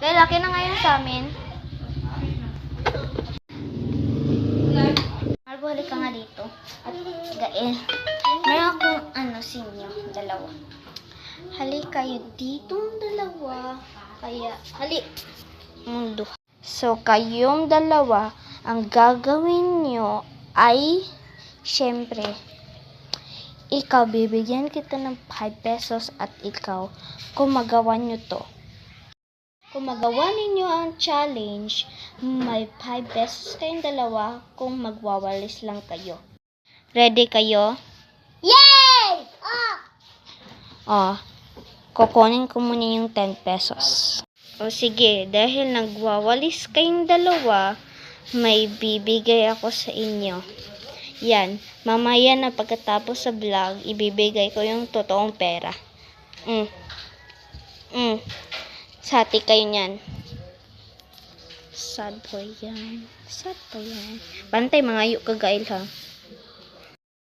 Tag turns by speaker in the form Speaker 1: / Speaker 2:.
Speaker 1: Kaya laki na ngayon sa amin. Marbalik ka nga dito. At Gael. Meron akong sinyo. Dalawa. Hali kayo ditong dalawa. Kaya, hali. Mundo. So, kayong dalawa, ang gagawin nyo ay, syempre, ikaw, bibigyan kita ng 5 pesos at ikaw, kung magawa nyo to. Kung magawa ninyo ang challenge, may 5 pesos kayong dalawa kung magwawalis lang kayo. Ready kayo? Yay! Kukunin ko muna yung 10 pesos. O sige, dahil nagwawalis kayong dalawa, may bibigay ako sa inyo. Yan, mamaya na pagkatapos sa vlog, ibibigay ko yung totoong pera. Sati kayo niyan. Sad boy yan. Sad boy yan. Bantay, mga yu kagail ha.